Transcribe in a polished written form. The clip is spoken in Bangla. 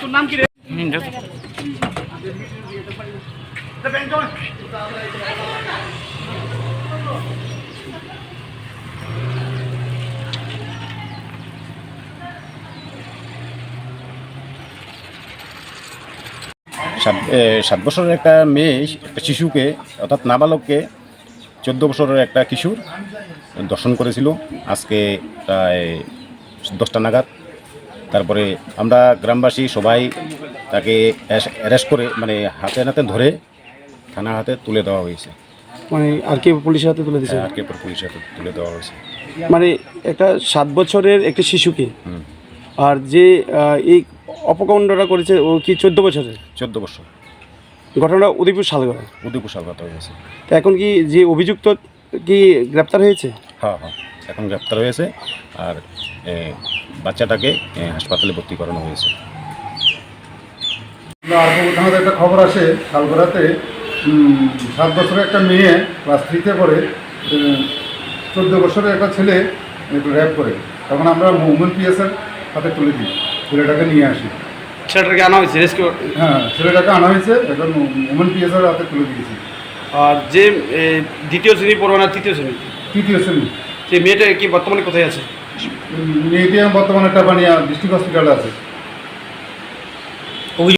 তোর নাম কি রে? সাত বছরের একটা মেয়ে, একটা শিশুকে অর্থাৎ নাবালককে 14 বছরের একটা কিশোর দর্শন করেছিল আজকে প্রায় 10টা নাগাদ। তারপরে আমরা গ্রামবাসী সবাই তাকে অ্যারেস্ট করে মানে হাতে নাতে ধরে থানার হাতে তুলে দেওয়া হয়েছে। মানে আর কি পুলিশের হাতে তুলে দিয়েছে? আর কে পুলিশের হাতে তুলে দেওয়া হয়েছে। মানে একটা 7 বছরের একটা শিশুকে, আর যে এই অপকাণ্ডটা করেছে ও কি 14 বছরের? 14 বছর। ঘটনাটা উদয়পুর শালগড়া। উদয়পুর শালগড়াতে হয়েছে। তো এখন কি যে অভিযুক্ত কি গ্রেপ্তার হয়েছে? হ্যাঁ, এখন গ্রেপ্তার হয়েছে আর বাচ্চাটাকে হাসপাতালে ভর্তি করানো হয়েছে। আমাদের একটা খবর আসে শালগড়াতে 7 বছরের একটা মেয়ে ক্লাস 3-তে পড়ে 14 বছরের একটা ছেলে একটু র্যাপ করে, তখন আমরা উমেন পিএসের হাতে তুলে দিই, ছেলেটাকে নিয়ে আসি। ছেলেটাকে আনা হয়েছে রেস্কিউ? হ্যাঁ, ছেলেটাকে আনা হয়েছে, এখন উমেন পিএসের হাতে তুলে দিয়েছি। আর যে দ্বিতীয় শ্রেণী পড়বে না তৃতীয় শ্রেণী? তৃতীয় শ্রেণী। সেই মেয়েটা কি বর্তমানে কোথায় আছে? মেয়েটি বর্তমানে একটা বানিয়া ডিস্ট্রিক্ট হসপিটালে আছে।